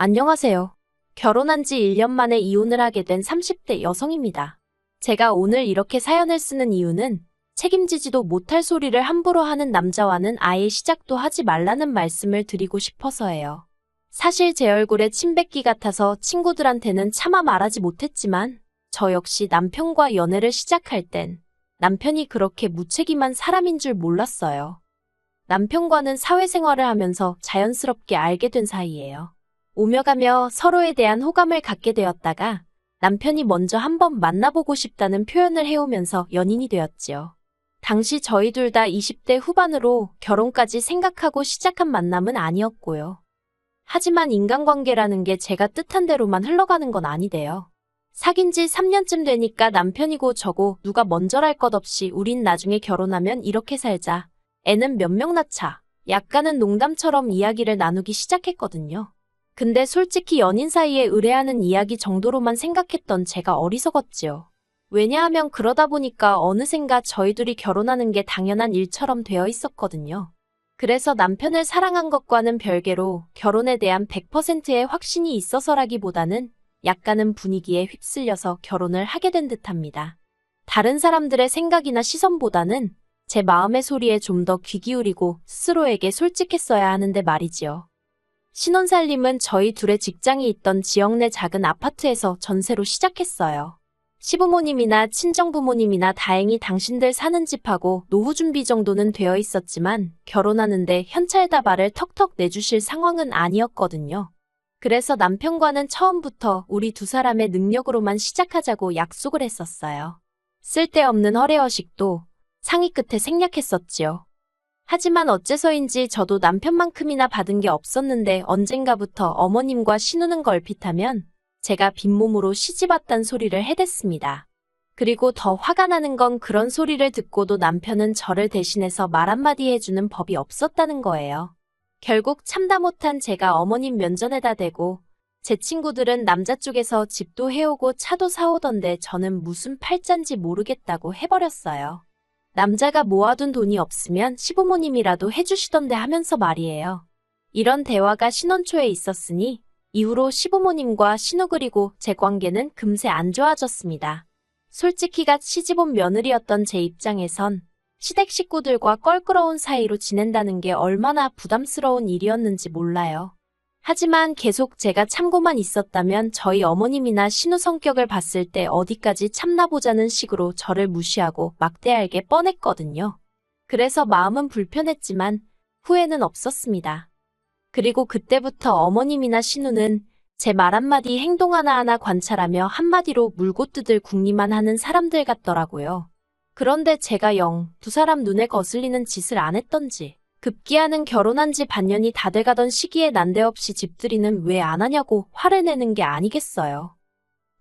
안녕하세요. 결혼한 지 1년 만에 이혼을 하게 된 30대 여성입니다. 제가 오늘 이렇게 사연을 쓰는 이유는 책임지지도 못할 소리를 함부로 하는 남자와는 아예 시작도 하지 말라는 말씀을 드리고 싶어서예요. 사실 제 얼굴에 침 뱉기 같아서 친구들한테는 차마 말하지 못했지만 저 역시 남편과 연애를 시작할 땐 남편이 그렇게 무책임한 사람인 줄 몰랐어요. 남편과는 사회생활을 하면서 자연스럽게 알게 된 사이예요. 오며 가며 서로에 대한 호감을 갖게 되었다가 남편이 먼저 한번 만나보고 싶다는 표현을 해오면서 연인이 되었지요. 당시 저희 둘 다 20대 후반으로 결혼까지 생각하고 시작한 만남은 아니었고요. 하지만 인간관계라는 게 제가 뜻한 대로만 흘러가는 건 아니대요. 사귄 지 3년쯤 되니까 남편이고 저고 누가 먼저랄 것 없이 우린 나중에 결혼하면 이렇게 살자. 애는 몇 명 낳자. 약간은 농담처럼 이야기를 나누기 시작했거든요. 근데 솔직히 연인 사이에 의뢰하는 이야기 정도로만 생각했던 제가 어리석었지요. 왜냐하면 그러다 보니까 어느샌가 저희 둘이 결혼하는 게 당연한 일처럼 되어 있었거든요. 그래서 남편을 사랑한 것과는 별개로 결혼에 대한 100%의 확신이 있어서라기보다는 약간은 분위기에 휩쓸려서 결혼을 하게 된 듯합니다. 다른 사람들의 생각이나 시선보다는 제 마음의 소리에 좀 더 귀 기울이고 스스로에게 솔직했어야 하는데 말이지요. 신혼살림은 저희 둘의 직장이 있던 지역 내 작은 아파트에서 전세로 시작했어요. 시부모님이나 친정부모님이나 다행히 당신들 사는 집하고 노후 준비 정도는 되어 있었지만 결혼하는데 현찰다 발을 턱턱 내주실 상황은 아니었거든요. 그래서 남편과는 처음부터 우리 두 사람의 능력으로만 시작하자고 약속을 했었어요. 쓸데없는 허례허식도 상의 끝에 생략했었지요. 하지만 어째서인지 저도 남편만큼이나 받은 게 없었는데 언젠가부터 어머님과 신우는 걸핏하면 제가 빈몸으로 시집왔단 소리를 해댔습니다. 그리고 더 화가 나는 건 그런 소리를 듣고도 남편은 저를 대신해서 말 한마디 해주는 법이 없었다는 거예요. 결국 참다 못한 제가 어머님 면전에다 대고 제 친구들은 남자 쪽에서 집도 해오고 차도 사오던데 저는 무슨 팔잔지 모르겠다고 해버렸어요. 남자가 모아둔 돈이 없으면 시부모님이라도 해주시던데 하면서 말이에요. 이런 대화가 신혼 초에 있었으니 이후로 시부모님과 신우 그리고 제 관계는 금세 안 좋아졌습니다. 솔직히 갓 시집온 며느리였던 제 입장에선 시댁 식구들과 껄끄러운 사이로 지낸다는 게 얼마나 부담스러운 일이었는지 몰라요. 하지만 계속 제가 참고만 있었다면 저희 어머님이나 신우 성격을 봤을 때 어디까지 참나보자는 식으로 저를 무시하고 막대할 게 뻔했거든요. 그래서 마음은 불편했지만 후회는 없었습니다. 그리고 그때부터 어머님이나 신우는 제 말 한마디 행동 하나하나 관찰하며 한마디로 물고 뜯을 궁리만 하는 사람들 같더라고요. 그런데 제가 영 두 사람 눈에 거슬리는 짓을 안 했던지 급기야는 결혼한 지 반년이 다 돼가던 시기에 난데없이 집들이는 왜 안 하냐고 화를 내는 게 아니겠어요.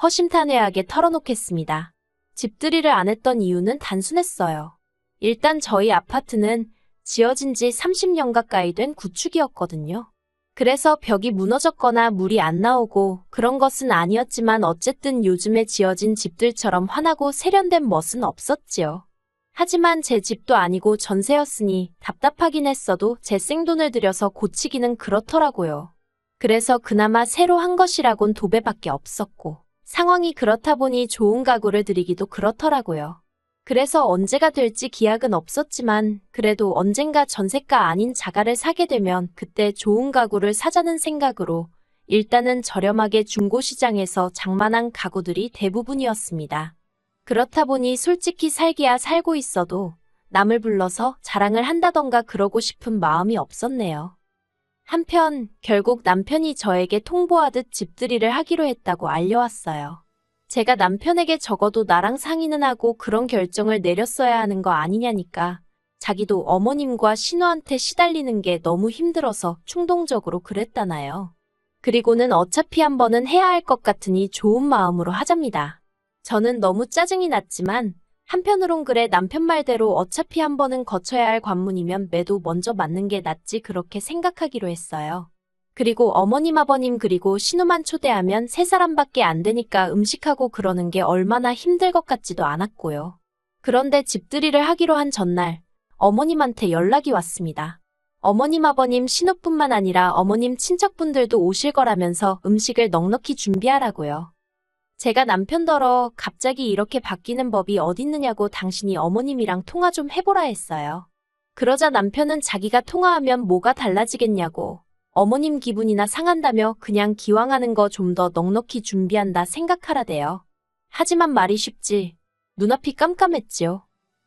허심탄회하게 털어놓겠습니다. 집들이를 안 했던 이유는 단순했어요. 일단 저희 아파트는 지어진 지 30년 가까이 된 구축이었거든요. 그래서 벽이 무너졌거나 물이 안 나오고 그런 것은 아니었지만 어쨌든 요즘에 지어진 집들처럼 환하고 세련된 멋은 없었지요. 하지만 제 집도 아니고 전세였으니 답답하긴 했어도 제 생돈을 들여서 고치기는 그렇더라고요. 그래서 그나마 새로 한 것이라곤 도배밖에 없었고 상황이 그렇다 보니 좋은 가구를 들이기도 그렇더라고요. 그래서 언제가 될지 기약은 없었지만 그래도 언젠가 전세가 아닌 자가를 사게 되면 그때 좋은 가구를 사자는 생각으로 일단은 저렴하게 중고시장에서 장만한 가구들이 대부분이었습니다. 그렇다 보니 솔직히 살기야 살고 있어도 남을 불러서 자랑을 한다던가 그러고 싶은 마음이 없었네요. 한편 결국 남편이 저에게 통보하듯 집들이를 하기로 했다고 알려왔어요. 제가 남편에게 적어도 나랑 상의는 하고 그런 결정을 내렸어야 하는 거 아니냐니까 자기도 어머님과 신우한테 시달리는 게 너무 힘들어서 충동적으로 그랬다나요. 그리고는 어차피 한 번은 해야 할 것 같으니 좋은 마음으로 하잡니다. 저는 너무 짜증이 났지만 한편으론 그래 남편 말대로 어차피 한 번은 거쳐야 할 관문이면 매도 먼저 맞는 게 낫지 그렇게 생각하기로 했어요. 그리고 어머님 아버님 그리고 신우만 초대하면 세 사람밖에 안 되니까 음식하고 그러는 게 얼마나 힘들 것 같지도 않았고요. 그런데 집들이를 하기로 한 전날 어머님한테 연락이 왔습니다. 어머님, 아버님, 신우뿐만 아니라 어머님 친척분들도 오실 거라면서 음식을 넉넉히 준비하라고요. 제가 남편더러 갑자기 이렇게 바뀌는 법이 어딨느냐고 당신이 어머님이랑 통화 좀 해보라 했어요. 그러자 남편은 자기가 통화하면 뭐가 달라지겠냐고 어머님 기분이나 상한다며 그냥 기왕 하는 거 좀 더 넉넉히 준비한다 생각하라대요. 하지만 말이 쉽지. 눈앞이 깜깜했지요.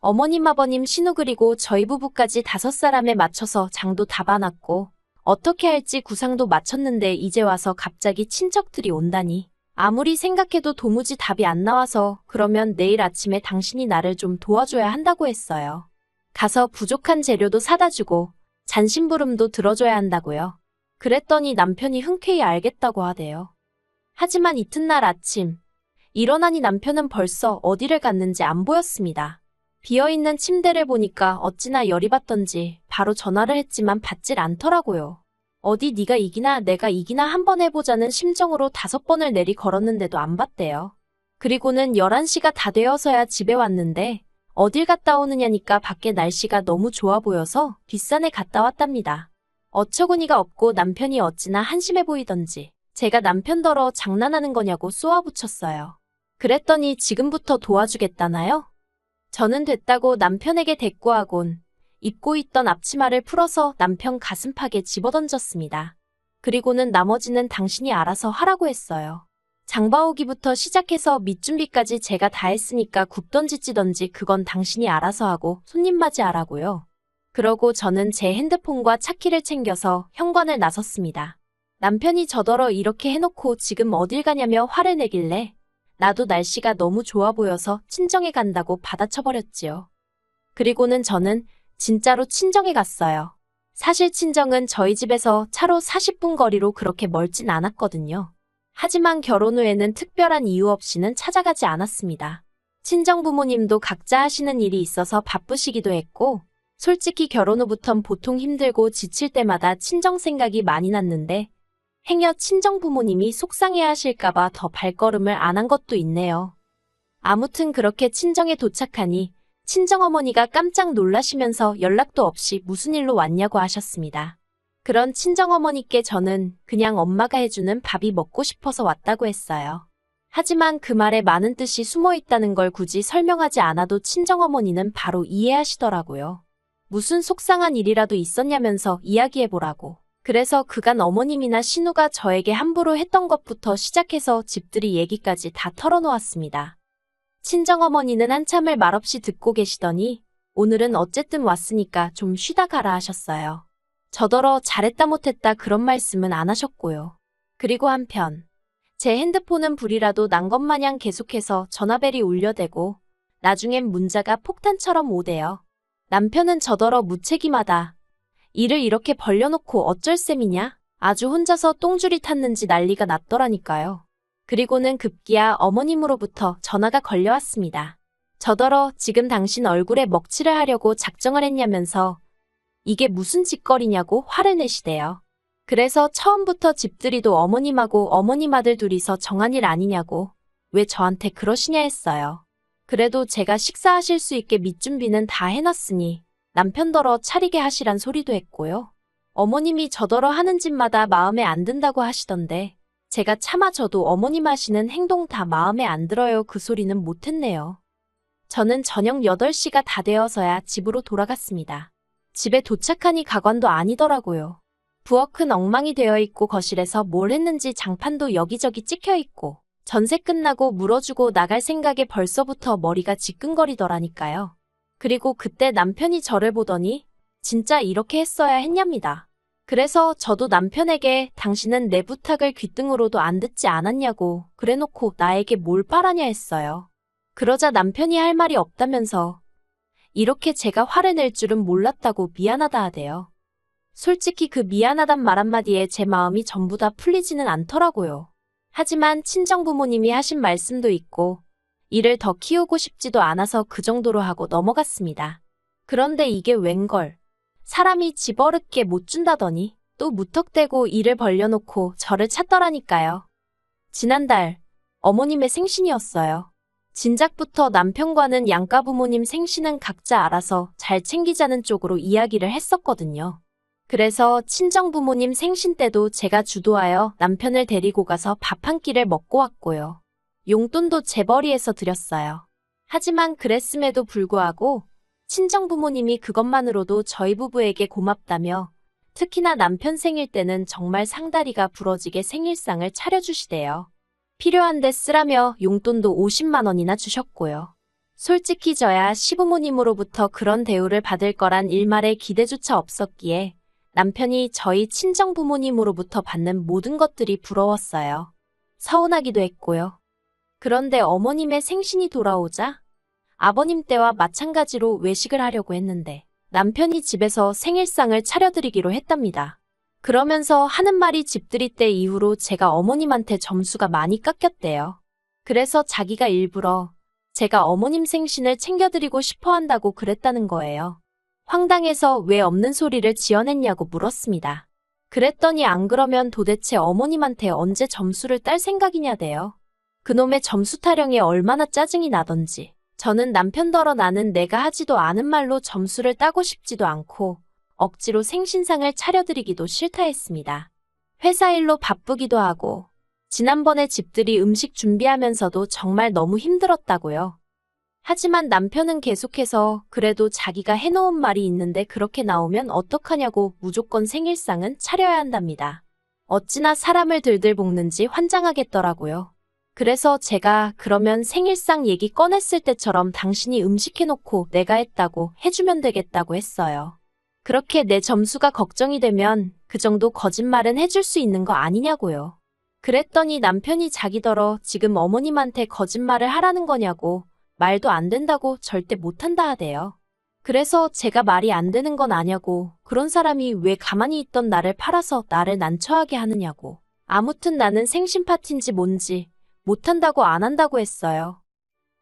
어머님, 아버님, 신우 그리고 저희 부부까지 5사람에 맞춰서 장도 다 봐놨고 어떻게 할지 구상도 마쳤는데 이제 와서 갑자기 친척들이 온다니. 아무리 생각해도 도무지 답이 안 나와서 그러면 내일 아침에 당신이 나를 좀 도와줘야 한다고 했어요. 가서 부족한 재료도 사다 주고 잔심부름도 들어줘야 한다고요. 그랬더니 남편이 흔쾌히 알겠다고 하대요. 하지만 이튿날 아침 일어나니 남편은 벌써 어디를 갔는지 안 보였습니다. 비어있는 침대를 보니까 어찌나 열이 받던지 바로 전화를 했지만 받질 않더라고요. 어디 네가 이기나 내가 이기나 한번 해보자는 심정으로 5번을 내리 걸었는데도 안 받대요. 그리고는 11시가 다 되어서야 집에 왔는데 어딜 갔다 오느냐니까 밖에 날씨가 너무 좋아 보여서 뒷산에 갔다 왔답니다. 어처구니가 없고 남편이 어찌나 한심해 보이던지 제가 남편더러 장난하는 거냐고 쏘아붙였어요. 그랬더니 지금부터 도와주겠다나요? 저는 됐다고 남편에게 대꾸하곤 입고 있던 앞치마를 풀어서 남편 가슴팍에 집어던졌습니다. 그리고는 나머지는 당신이 알아서 하라고 했어요. 장봐오기부터 시작해서 밑준비까지 제가 다 했으니까 굽던지 찌던지 그건 당신이 알아서 하고 손님 맞이하라고요. 그러고 저는 제 핸드폰과 차키를 챙겨서 현관을 나섰습니다. 남편이 저더러 이렇게 해놓고 지금 어딜 가냐며 화를 내길래 나도 날씨가 너무 좋아 보여서 친정에 간다고 받아쳐버렸지요. 그리고는 저는 진짜로 친정에 갔어요. 사실 친정은 저희 집에서 차로 40분 거리로 그렇게 멀진 않았거든요. 하지만 결혼 후에는 특별한 이유 없이는 찾아가지 않았습니다. 친정 부모님도 각자 하시는 일이 있어서 바쁘시기도 했고 솔직히 결혼 후부턴 보통 힘들고 지칠 때마다 친정 생각이 많이 났는데 행여 친정 부모님이 속상해하실까봐 더 발걸음을 안 한 것도 있네요. 아무튼 그렇게 친정에 도착하니 친정어머니가 깜짝 놀라시면서 연락도 없이 무슨 일로 왔냐고 하셨습니다. 그런 친정어머니께 저는 그냥 엄마가 해주는 밥이 먹고 싶어서 왔다고 했어요. 하지만 그 말에 많은 뜻이 숨어 있다는 걸 굳이 설명하지 않아도 친정어머니는 바로 이해하시더라고요. 무슨 속상한 일이라도 있었냐면서 이야기해보라고. 그래서 그간 어머님이나 신우가 저에게 함부로 했던 것부터 시작해서 집들이 얘기까지 다 털어놓았습니다. 친정어머니는 한참을 말없이 듣고 계시더니 오늘은 어쨌든 왔으니까 좀 쉬다 가라 하셨어요. 저더러 잘했다 못했다 그런 말씀은 안 하셨고요. 그리고 한편 제 핸드폰은 불이라도 난 것 마냥 계속해서 전화벨이 울려대고 나중엔 문자가 폭탄처럼 오대요. 남편은 저더러 무책임하다. 일을 이렇게 벌려놓고 어쩔 셈이냐? 아주 혼자서 똥줄이 탔는지 난리가 났더라니까요. 그리고는 급기야 어머님으로부터 전화가 걸려왔습니다. 저더러 지금 당신 얼굴에 먹칠을 하려고 작정을 했냐면서 이게 무슨 짓거리냐고 화를 내시대요. 그래서 처음부터 집들이도 어머님하고 어머님 아들 둘이서 정한 일 아니냐고 왜 저한테 그러시냐 했어요. 그래도 제가 식사하실 수 있게 밑준비는 다 해놨으니 남편더러 차리게 하시란 소리도 했고요. 어머님이 저더러 하는 짓마다 마음에 안 든다고 하시던데 제가 차마 저도 어머님 하시는 행동 다 마음에 안 들어요 그 소리는 못했네요. 저는 저녁 8시가 다 되어서야 집으로 돌아갔습니다. 집에 도착하니 가관도 아니더라고요. 부엌은 엉망이 되어 있고 거실에서 뭘 했는지 장판도 여기저기 찍혀 있고 전세 끝나고 물어주고 나갈 생각에 벌써부터 머리가 지끈거리더라니까요. 그리고 그때 남편이 저를 보더니 진짜 이렇게 했어야 했냐입니다. 그래서 저도 남편에게 당신은 내 부탁을 귓등으로도 안 듣지 않았냐고 그래놓고 나에게 뭘 바라냐 했어요. 그러자 남편이 할 말이 없다면서 이렇게 제가 화를 낼 줄은 몰랐다고 미안하다 하대요. 솔직히 그 미안하단 말 한마디에 제 마음이 전부 다 풀리지는 않더라고요. 하지만 친정부모님이 하신 말씀도 있고 일을 더 키우고 싶지도 않아서 그 정도로 하고 넘어갔습니다. 그런데 이게 웬걸. 사람이 집어릇게 못 준다더니 또 무턱대고 일을 벌려놓고 저를 찾더라니까요. 지난달 어머님의 생신이었어요. 진작부터 남편과는 양가 부모님 생신은 각자 알아서 잘 챙기자는 쪽으로 이야기를 했었거든요. 그래서 친정부모님 생신 때도 제가 주도하여 남편을 데리고 가서 밥 한 끼를 먹고 왔고요. 용돈도 재벌이에서 드렸어요. 하지만 그랬음에도 불구하고 친정부모님이 그것만으로도 저희 부부에게 고맙다며 특히나 남편 생일 때는 정말 상다리가 부러지게 생일상을 차려주시대요. 필요한데 쓰라며 용돈도 50만 원이나 주셨고요. 솔직히 저야 시부모님으로부터 그런 대우를 받을 거란 일말의 기대조차 없었기에 남편이 저희 친정부모님으로부터 받는 모든 것들이 부러웠어요. 서운하기도 했고요. 그런데 어머님의 생신이 돌아오자 아버님 때와 마찬가지로 외식을 하려고 했는데 남편이 집에서 생일상을 차려드리기로 했답니다. 그러면서 하는 말이 집들이 때 이후로 제가 어머님한테 점수가 많이 깎였대요. 그래서 자기가 일부러 제가 어머님 생신을 챙겨드리고 싶어 한다고 그랬다는 거예요. 황당해서 왜 없는 소리를 지어냈냐고 물었습니다. 그랬더니 안 그러면 도대체 어머님한테 언제 점수를 딸 생각이냐대요. 그놈의 점수 타령에 얼마나 짜증이 나던지. 저는 남편더러 나는 내가 하지도 않은 말로 점수를 따고 싶지도 않고 억지로 생신상을 차려드리기도 싫다 했습니다. 회사 일로 바쁘기도 하고 지난번에 집들이 음식 준비하면서도 정말 너무 힘들었다고요. 하지만 남편은 계속해서 그래도 자기가 해놓은 말이 있는데 그렇게 나오면 어떡하냐고 무조건 생일상은 차려야 한답니다. 어찌나 사람을 들들 볶는지 환장하겠더라고요. 그래서 제가 그러면 생일상 얘기 꺼냈을 때처럼 당신이 음식 해놓고 내가 했다고 해주면 되겠다고 했어요. 그렇게 내 점수가 걱정이 되면 그 정도 거짓말은 해줄 수 있는 거 아니냐고요. 그랬더니 남편이 자기더러 지금 어머님한테 거짓말을 하라는 거냐고 말도 안 된다고 절대 못한다 하대요. 그래서 제가 말이 안 되는 건 아냐고 그런 사람이 왜 가만히 있던 나를 팔아서 나를 난처하게 하느냐고 아무튼 나는 생신 파티인지 뭔지 못한다고 안 한다고 했어요.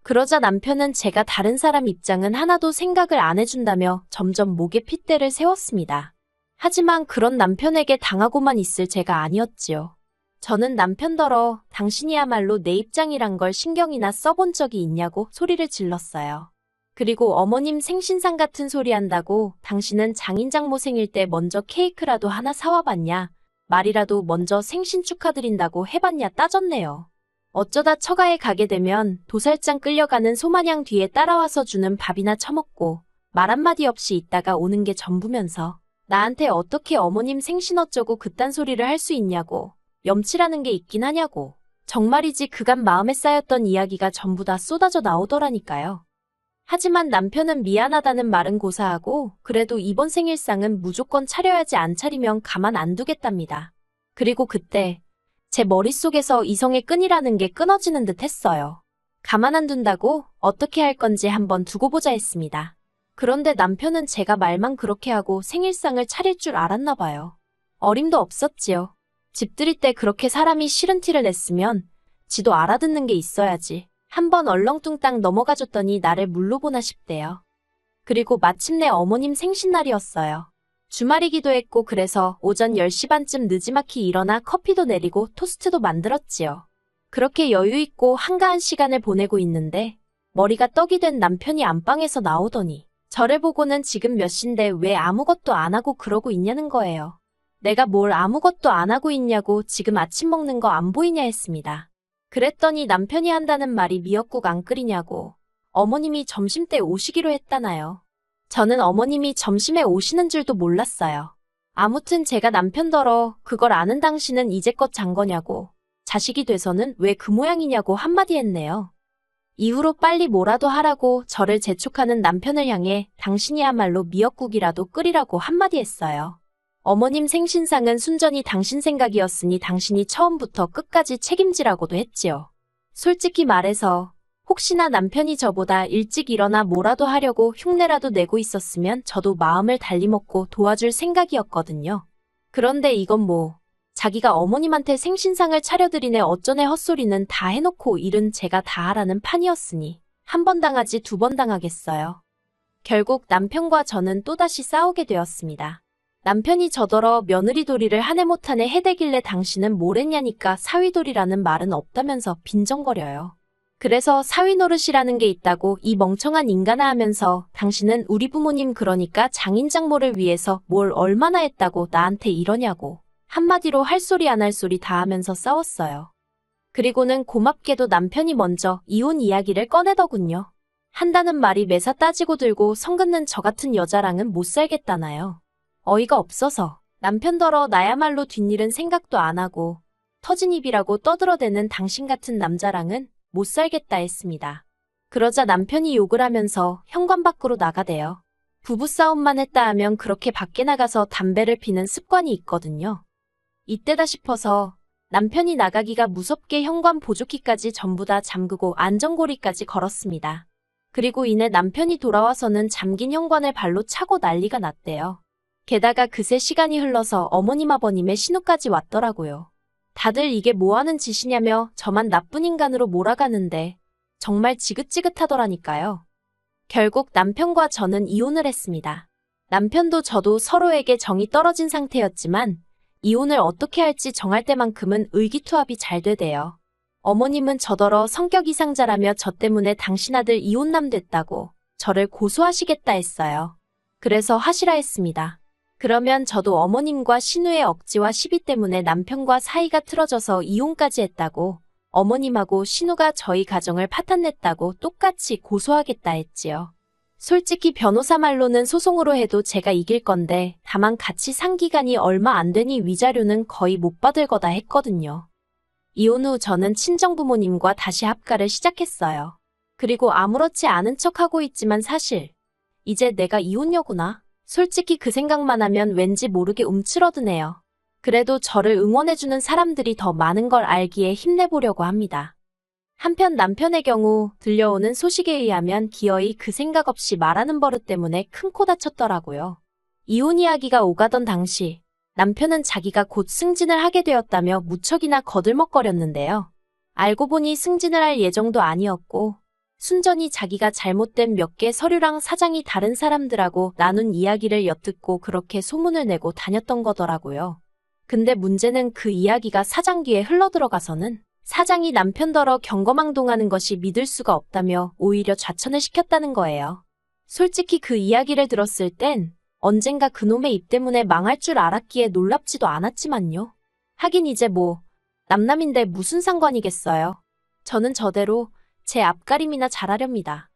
그러자 남편은 제가 다른 사람 입장은 하나도 생각을 안 해준다며 점점 목에 핏대를 세웠습니다. 하지만 그런 남편에게 당하고만 있을 제가 아니었지요. 저는 남편더러 당신이야말로 내 입장이란 걸 신경이나 써본 적이 있냐고 소리를 질렀어요. 그리고 어머님 생신상 같은 소리 한다고 당신은 장인장모 생일 때 먼저 케이크라도 하나 사와봤냐? 말이라도 먼저 생신 축하드린다고 해봤냐 따졌네요. 어쩌다 처가에 가게 되면 도살장 끌려가는 소마냥 뒤에 따라와서 주는 밥이나 처먹고 말 한마디 없이 있다가 오는 게 전부면서 나한테 어떻게 어머님 생신 어쩌고 그딴 소리를 할 수 있냐고 염치라는 게 있긴 하냐고 정말이지 그간 마음에 쌓였던 이야기가 전부 다 쏟아져 나오더라니까요. 하지만 남편은 미안하다는 말은 고사하고 그래도 이번 생일상은 무조건 차려야지 안 차리면 가만 안 두겠답니다. 그리고 그때 제 머릿속에서 이성의 끈이라는 게 끊어지는 듯 했어요. 가만 안 둔다고 어떻게 할 건지 한번 두고 보자 했습니다. 그런데 남편은 제가 말만 그렇게 하고 생일상을 차릴 줄 알았나 봐요. 어림도 없었지요. 집들이 때 그렇게 사람이 싫은 티를 냈으면 지도 알아듣는 게 있어야지. 한번 얼렁뚱땅 넘어가줬더니 나를 물로 보나 싶대요. 그리고 마침내 어머님 생신날이었어요. 주말이기도 했고 그래서 오전 10시 반쯤 느지막이 일어나 커피도 내리고 토스트도 만들었지요. 그렇게 여유있고 한가한 시간을 보내고 있는데 머리가 떡이 된 남편이 안방에서 나오더니 저를 보고는 지금 몇 시인데 왜 아무것도 안 하고 그러고 있냐는 거예요. 내가 뭘 아무것도 안 하고 있냐고 지금 아침 먹는 거 안 보이냐 했습니다. 그랬더니 남편이 한다는 말이 미역국 안 끓이냐고 어머님이 점심때 오시기로 했다나요. 저는 어머님이 점심에 오시는 줄도 몰랐어요. 아무튼 제가 남편더러 그걸 아는 당신은 이제껏 잔 거냐고 자식이 돼서는 왜 그 모양이냐고 한마디 했네요. 이후로 빨리 뭐라도 하라고 저를 재촉하는 남편을 향해 당신이야말로 미역국이라도 끓이라고 한마디 했어요. 어머님 생신상은 순전히 당신 생각이었으니 당신이 처음부터 끝까지 책임지라고도 했지요. 솔직히 말해서 혹시나 남편이 저보다 일찍 일어나 뭐라도 하려고 흉내라도 내고 있었으면 저도 마음을 달리 먹고 도와줄 생각이었거든요. 그런데 이건 뭐 자기가 어머님한테 생신상을 차려드리네 어쩌네 헛소리는 다 해놓고 일은 제가 다 하라는 판이었으니 한 번 당하지 두 번 당하겠어요. 결국 남편과 저는 또다시 싸우게 되었습니다. 남편이 저더러 며느리 도리를 한 해 못한 해 해대길래 당신은 뭘 했냐니까 사위도리라는 말은 없다면서 빈정거려요. 그래서 사위 노릇이라는 게 있다고 이 멍청한 인간아 하면서 당신은 우리 부모님 그러니까 장인 장모를 위해서 뭘 얼마나 했다고 나한테 이러냐고 한마디로 할 소리 안 할 소리 다 하면서 싸웠어요. 그리고는 고맙게도 남편이 먼저 이혼 이야기를 꺼내더군요. 한다는 말이 매사 따지고 들고 성 긋는 저 같은 여자랑은 못 살겠다나요. 어이가 없어서 남편더러 나야말로 뒷일은 생각도 안 하고 터진 입이라고 떠들어대는 당신 같은 남자랑은 못 살겠다 했습니다. 그러자 남편이 욕을 하면서 현관 밖으로 나가대요. 부부싸움만 했다 하면 그렇게 밖에 나가서 담배를 피는 습관이 있거든요. 이때다 싶어서 남편이 나가기가 무섭게 현관 보조키까지 전부 다 잠그고 안전고리까지 걸었습니다. 그리고 이내 남편이 돌아와서는 잠긴 현관을 발로 차고 난리가 났대요. 게다가 그새 시간이 흘러서 어머님 아버님의 신호까지 왔더라고요. 다들 이게 뭐하는 짓이냐며 저만 나쁜 인간으로 몰아가는데 정말 지긋지긋하더라니까요. 결국 남편과 저는 이혼을 했습니다. 남편도 저도 서로에게 정이 떨어진 상태였지만 이혼을 어떻게 할지 정할 때만큼은 의기투합이 잘 되대요. 어머님은 저더러 성격 이상자라며 저 때문에 당신 아들 이혼남 됐다고 저를 고소하시겠다 했어요. 그래서 하시라 했습니다. 그러면 저도 어머님과 신우의 억지와 시비 때문에 남편과 사이가 틀어져서 이혼까지 했다고 어머님하고 신우가 저희 가정을 파탄냈다고 똑같이 고소하겠다 했지요. 솔직히 변호사 말로는 소송으로 해도 제가 이길 건데 다만 같이 산 기간이 얼마 안 되니 위자료는 거의 못 받을 거다 했거든요. 이혼 후 저는 친정부모님과 다시 합가를 시작했어요. 그리고 아무렇지 않은 척하고 있지만 사실 이제 내가 이혼녀구나. 솔직히 그 생각만 하면 왠지 모르게 움츠러드네요. 그래도 저를 응원해주는 사람들이 더 많은 걸 알기에 힘내보려고 합니다. 한편 남편의 경우 들려오는 소식에 의하면 기어이 그 생각 없이 말하는 버릇 때문에 큰 코 다쳤더라고요. 이혼 이야기가 오가던 당시 남편은 자기가 곧 승진을 하게 되었다며 무척이나 거들먹거렸는데요. 알고 보니 승진을 할 예정도 아니었고 순전히 자기가 잘못된 몇 개 서류랑 사장이 다른 사람들하고 나눈 이야기를 엿듣고 그렇게 소문을 내고 다녔던 거더라고요. 근데 문제는 그 이야기가 사장 귀에 흘러들어가서는 사장이 남편더러 경거망동하는 것이 믿을 수가 없다며 오히려 좌천을 시켰다는 거예요. 솔직히 그 이야기를 들었을 땐 언젠가 그놈의 입 때문에 망할 줄 알았기에 놀랍지도 않았지만요. 하긴 이제 뭐 남남인데 무슨 상관이겠어요. 저는 저대로 제 앞가림이나 잘하렵니다.